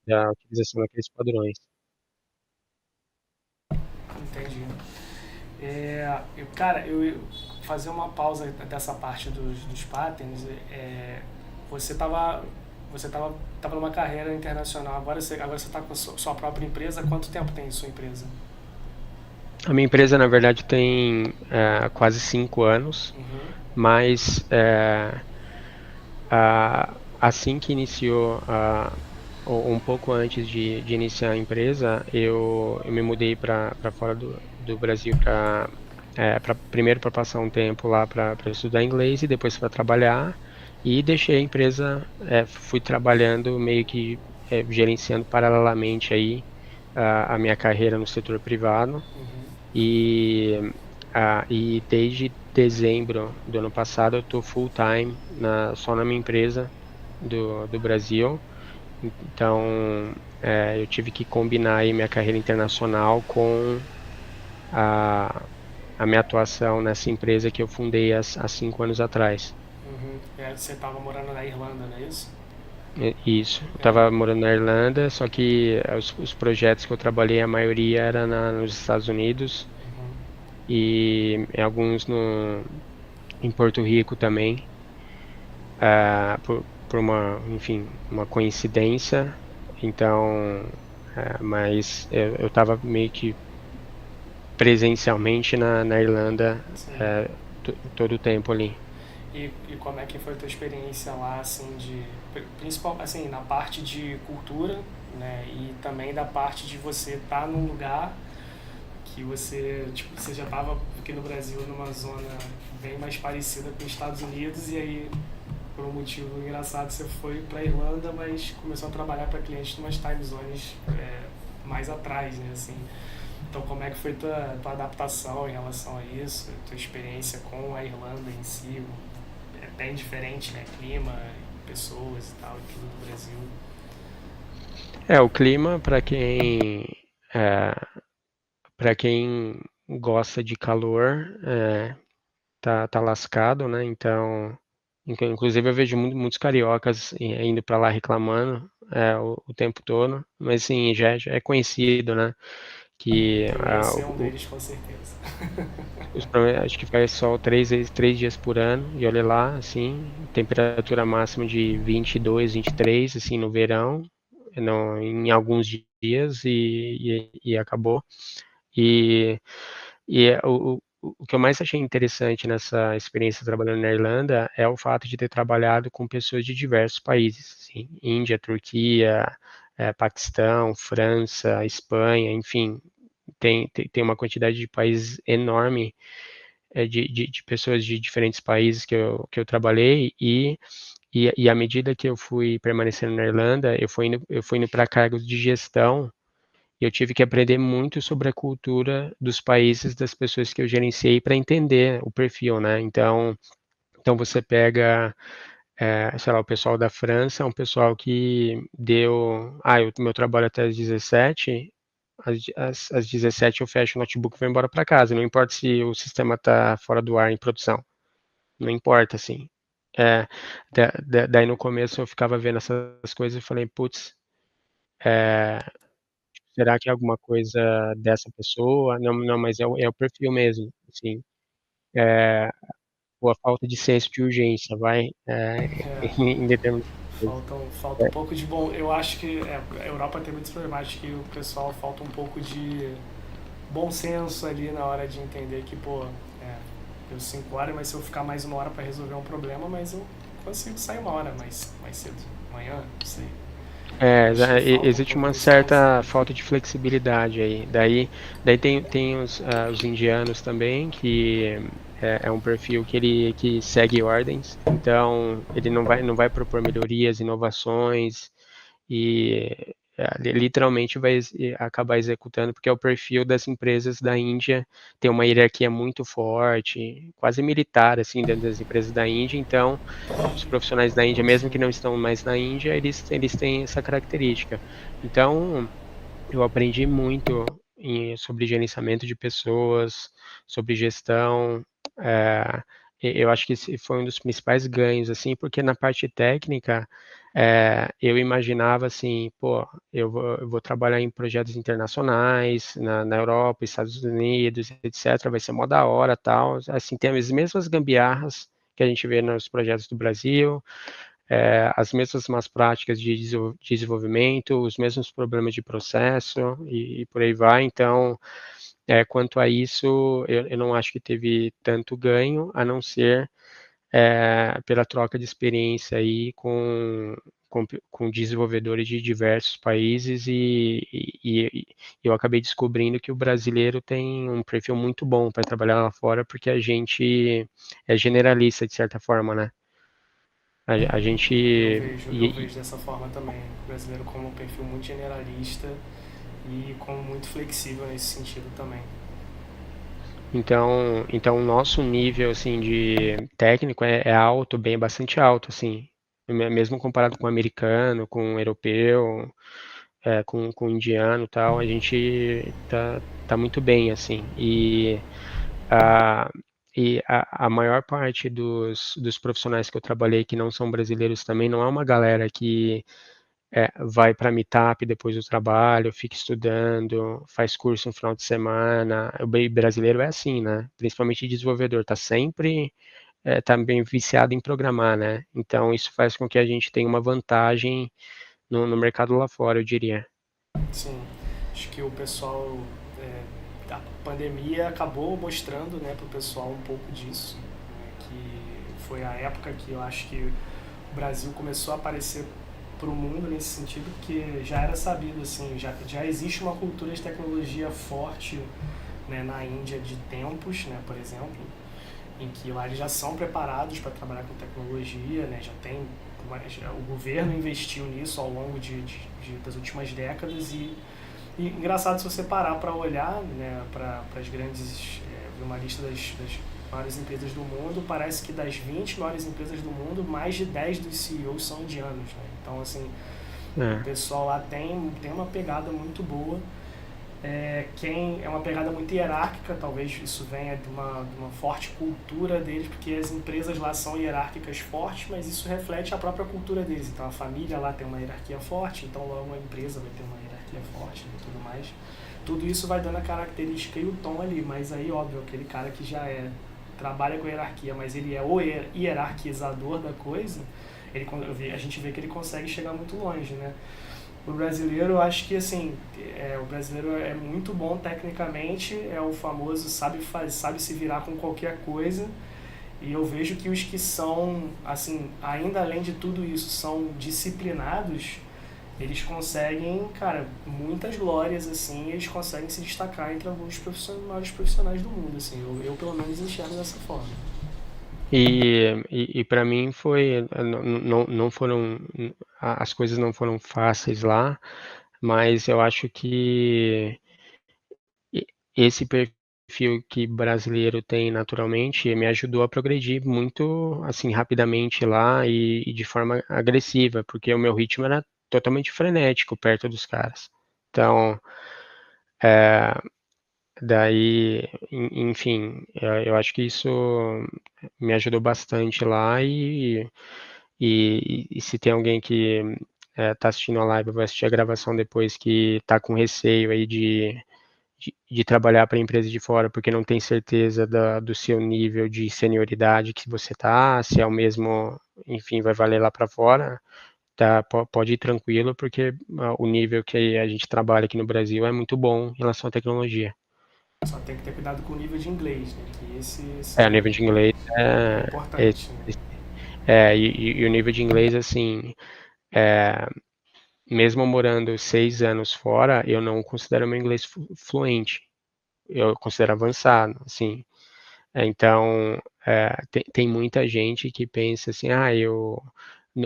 da utilização daqueles padrões. Entendi. Cara, eu ia fazer uma pausa dessa parte dos patterns. Você estava tava numa carreira internacional, agora você está com a sua própria empresa. Quanto tempo tem sua empresa? A minha empresa, na verdade, tem quase 5 anos, Uhum. mas assim que iniciou, ou um pouco antes de iniciar a empresa, eu me mudei para fora do Brasil primeiro para passar um tempo lá para estudar inglês e depois para trabalhar. E deixei a empresa, fui trabalhando meio que gerenciando paralelamente aí a minha carreira no setor privado. E, e desde dezembro do ano passado eu estou full time só na minha empresa do Brasil. Então eu tive que combinar aí minha carreira internacional com a, a minha atuação nessa empresa que eu fundei há 5 anos atrás. Uhum. Você estava morando na Irlanda, não é isso? Isso, eu É. estava morando na Irlanda, só que os projetos que eu trabalhei, a maioria era nos Estados Unidos Uhum. e alguns em Porto Rico também. Por enfim, uma coincidência. Então, mas eu estava meio que presencialmente na Irlanda Sim. todo o tempo ali. E como é que foi a tua experiência lá, assim, principal, assim, na parte de cultura, né? E também da parte de você estar num lugar que você, tipo, você já estava aqui no Brasil numa zona bem mais parecida com os Estados Unidos e aí, por um motivo engraçado, você foi para a Irlanda, mas começou a trabalhar para clientes numas time zones mais atrás, né, assim. Então, como é que foi tua adaptação em relação a isso, tua experiência com a Irlanda em si? É bem diferente, né? Clima, pessoas e tal, e tudo do Brasil. O clima, é, para quem gosta de calor, tá lascado, né? Então, inclusive eu vejo muitos cariocas indo para lá reclamando o tempo todo, mas sim, já é conhecido, né? Que Eu ia ser um deles com certeza. acho que faz sol 3 dias por ano, e olha lá, assim, temperatura máxima de 22, 23, assim, no verão, em alguns dias, e acabou. E, o que eu mais achei interessante nessa experiência trabalhando na Irlanda é o fato de ter trabalhado com pessoas de diversos países, assim, Índia, Turquia, Paquistão, França, Espanha, enfim, tem uma quantidade de países enorme, de pessoas de diferentes países que eu trabalhei, e à medida que eu fui permanecendo na Irlanda, eu fui indo para cargos de gestão, e eu tive que aprender muito sobre a cultura dos países, das pessoas que eu gerenciei, para entender o perfil, né? Então você pega, sei lá, o pessoal da França, é um pessoal que o meu trabalho até às 17, às 17 eu fecho o notebook e vou embora para casa, não importa se o sistema está fora do ar em produção, não importa, assim. É, daí no começo eu ficava vendo essas coisas e falei, putz, é, será que é alguma coisa dessa pessoa? Não, não, mas é o perfil mesmo, assim. É, ou a falta de senso de urgência, vai, É, em determinadas coisas. falta um pouco de bom. Eu acho que a Europa tem muitos problemas que o pessoal falta um pouco de bom senso ali na hora de entender que, pô, deu 5 horas, mas se eu ficar mais 1 hora para resolver um problema, mas eu consigo sair 1 hora mais cedo. Amanhã, não sei. Acho que falta um Existe pouco uma desse certa conceito. falta de flexibilidade aí. Daí tem os indianos também, que é um perfil que segue ordens, então ele não vai propor melhorias, inovações, e literalmente vai acabar executando, porque é o perfil das empresas da Índia, tem uma hierarquia muito forte, quase militar, assim, dentro das empresas da Índia. Então os profissionais da Índia, mesmo que Sim. não estão mais na Índia, eles têm essa característica. Então, eu aprendi muito sobre gerenciamento de pessoas, sobre gestão, eu acho que esse foi um dos principais ganhos, assim, porque na parte técnica, eu imaginava assim, pô, eu vou trabalhar em projetos internacionais, na Europa, Estados Unidos, etc. Vai ser mó da hora, tal. Assim, tem as mesmas gambiarras que a gente vê nos projetos do Brasil, as mesmas más práticas de desenvolvimento, os mesmos problemas de processo e por aí vai. Então, quanto a isso, eu não acho que teve tanto ganho, a não ser pela troca de experiência aí com desenvolvedores de diversos países e eu acabei descobrindo que o brasileiro tem um perfil muito bom para trabalhar lá fora, porque a gente é generalista de certa forma, né? A gente Eu vejo dessa forma também. O brasileiro como um perfil muito generalista e como muito flexível nesse sentido também. então o nosso nível assim de técnico é alto, bem bastante alto, assim, mesmo comparado com o americano, com o europeu, com o indiano, e tal, a gente tá muito bem, assim. A, a maior parte dos profissionais que eu trabalhei que não são brasileiros também não é uma galera que vai para meetup depois do trabalho, fica estudando, faz curso no final de semana. O brasileiro é assim, né? Principalmente desenvolvedor, tá bem viciado em programar, né? Então isso faz com que a gente tenha uma vantagem no mercado lá fora, eu diria. Sim, acho que o pessoal, a pandemia acabou mostrando, né, para o pessoal um pouco disso, né, que foi a época que eu acho que o Brasil começou a aparecer para o mundo nesse sentido, porque já era sabido, assim, já existe uma cultura de tecnologia forte, né, na Índia de tempos, né, por exemplo, em que lá eles já são preparados para trabalhar com tecnologia, né, já tem o governo investiu nisso ao longo das últimas décadas e engraçado se você parar para olhar, né, para as grandes, uma lista das maiores empresas do mundo, parece que das 20 maiores empresas do mundo, mais de 10 dos CEOs são indianos, né? Então, assim, o É. pessoal lá tem uma pegada muito boa. Quem é uma pegada muito hierárquica, talvez isso venha de uma forte cultura deles, porque as empresas lá são hierárquicas fortes, mas isso reflete a própria cultura deles. Então a família lá tem uma hierarquia forte, então logo a empresa vai ter uma hierarquia forte e tudo mais. Tudo isso vai dando a característica e o tom ali, mas aí óbvio, aquele cara que já trabalha com hierarquia, mas ele é o hierarquizador da coisa, a gente vê que ele consegue chegar muito longe, né? O brasileiro, eu acho que assim, o brasileiro é muito bom tecnicamente, é o famoso sabe se virar com qualquer coisa. E eu vejo que os que são, assim, ainda além de tudo isso, são disciplinados, eles conseguem, cara, muitas glórias, assim, eles conseguem se destacar entre alguns maiores profissionais do mundo, assim. Eu pelo menos enxergo dessa forma. E para mim foi, não foram, as coisas não foram fáceis lá, mas eu acho que esse perfil que brasileiro tem naturalmente me ajudou a progredir muito assim rapidamente lá e de forma agressiva, porque o meu ritmo era totalmente frenético perto dos caras. Então, é, daí, enfim, eu acho que isso me ajudou bastante lá e se tem alguém que tá assistindo a live, vai assistir a gravação depois que tá com receio aí de trabalhar para empresa de fora porque não tem certeza do seu nível de senioridade que você tá, se é o mesmo, enfim, vai valer lá para fora, tá, pode ir tranquilo porque o nível que a gente trabalha aqui no Brasil é muito bom em relação à tecnologia. Só tem que ter cuidado com o nível de inglês, né? Que O nível de inglês é importante, né? e o nível de inglês, assim, é, mesmo morando 6 anos fora, eu não considero meu inglês fluente, eu considero avançado, assim. Então, tem muita gente que pensa assim,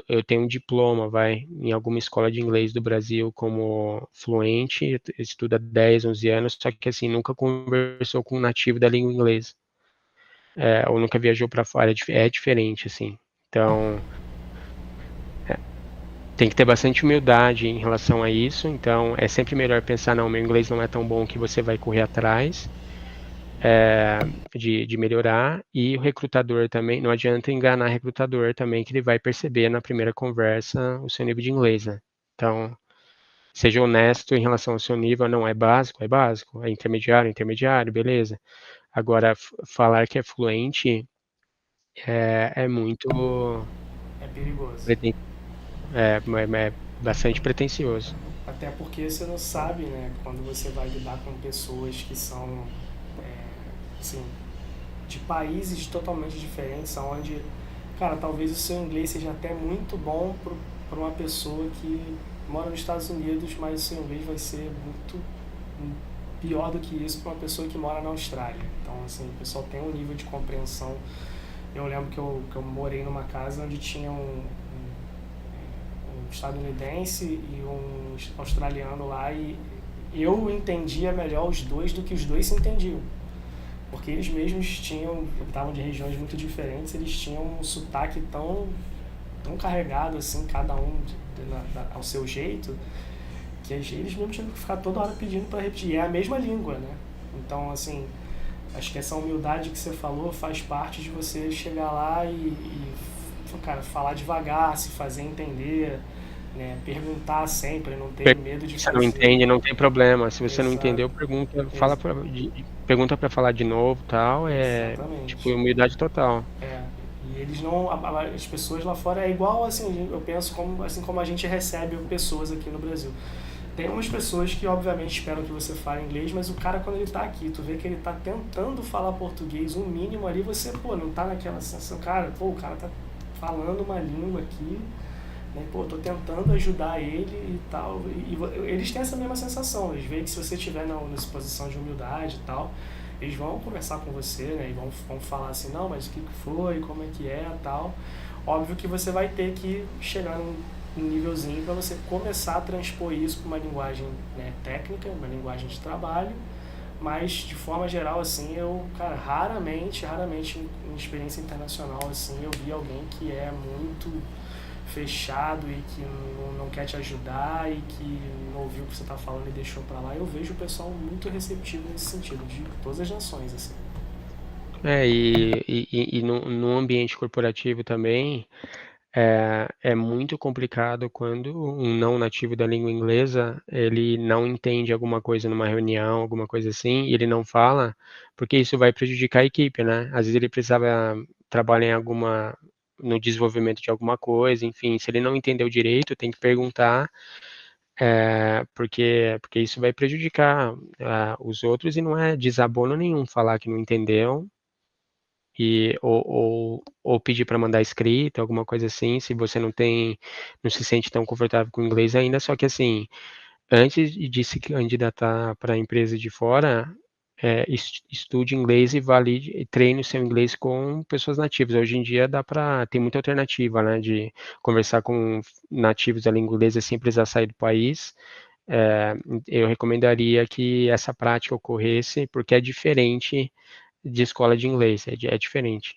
eu tenho um diploma, vai, em alguma escola de inglês do Brasil como fluente, estuda 10, 11 anos, só que assim, nunca conversou com um nativo da língua inglesa, ou nunca viajou para fora, é diferente, assim. Então, tem que ter bastante humildade em relação a isso, então é sempre melhor pensar, não, meu inglês não é tão bom que você vai correr atrás, de melhorar, e o recrutador também, não adianta enganar o recrutador também, que ele vai perceber na primeira conversa o seu nível de inglês, né? Então, seja honesto em relação ao seu nível, não é básico, é intermediário, intermediário, beleza. Agora, falar que é fluente é muito É perigoso. preten- é bastante pretensioso. Até porque você não sabe, né, quando você vai lidar com pessoas que são, assim, de países totalmente diferentes, onde, cara, talvez o seu inglês seja até muito bom para uma pessoa que mora nos Estados Unidos, mas o seu inglês vai ser muito pior do que isso para uma pessoa que mora na Austrália. Então, assim, o pessoal tem um nível de compreensão. Eu lembro que eu morei numa casa onde tinha um estadunidense e um australiano lá, e eu entendia melhor os dois do que os dois se entendiam. Porque eles mesmos estavam de regiões muito diferentes, eles tinham um sotaque tão carregado, assim, cada um ao seu jeito, que eles mesmos tinham que ficar toda hora pedindo para repetir. E é a mesma língua, né? Então, assim, acho que essa humildade que você falou faz parte de você chegar lá cara, falar devagar, se fazer entender, né? Perguntar sempre, não ter medo de Se você não fazer. entende, não tem problema. Se você não Exato. entendeu, pergunta, Ex pergunta para falar de novo, tal. É tipo exatamente. humildade total. É. E eles não. As pessoas lá fora é igual, assim, eu penso como, assim como a gente recebe pessoas aqui no Brasil. Tem umas pessoas que, obviamente, esperam que você fale inglês, mas o cara, quando ele tá aqui, tu vê que ele tá tentando falar português, o mínimo ali, você, pô, não tá naquela sensação, cara, pô, o cara tá falando uma língua aqui, né, pô, tô tentando ajudar ele e tal, eles têm essa mesma sensação, eles veem que se você estiver nessa posição de humildade e tal, eles vão conversar com você, né, e vão falar assim, não, mas o que foi, como é que é e tal. Óbvio que você vai ter que chegar num nívelzinho para você começar a transpor isso para uma linguagem, né, técnica, uma linguagem de trabalho, mas de forma geral, assim, eu, cara, raramente em experiência internacional, assim, eu vi alguém que é muito fechado e que não quer te ajudar e que não ouviu o que você está falando e deixou para lá. Eu vejo o pessoal muito receptivo nesse sentido, de todas as nações, assim. E no ambiente corporativo também, é muito complicado quando um não nativo da língua inglesa, ele não entende alguma coisa numa reunião, alguma coisa assim, e ele não fala, porque isso vai prejudicar a equipe, né? Às vezes ele precisava trabalhar no desenvolvimento de alguma coisa, enfim, se ele não entendeu direito, tem que perguntar, porque isso vai prejudicar os outros, e não é desabono nenhum falar que não entendeu, ou pedir para mandar escrita, alguma coisa assim, se você não se sente tão confortável com o inglês ainda. Só que assim, antes de se candidatar para a empresa de fora, estude inglês e valide, e treine o seu inglês com pessoas nativas. Hoje em dia tem muita alternativa, né, de conversar com nativos da língua inglesa sem precisar sair do país. É, eu recomendaria que essa prática ocorresse, porque é diferente de escola de inglês, é diferente.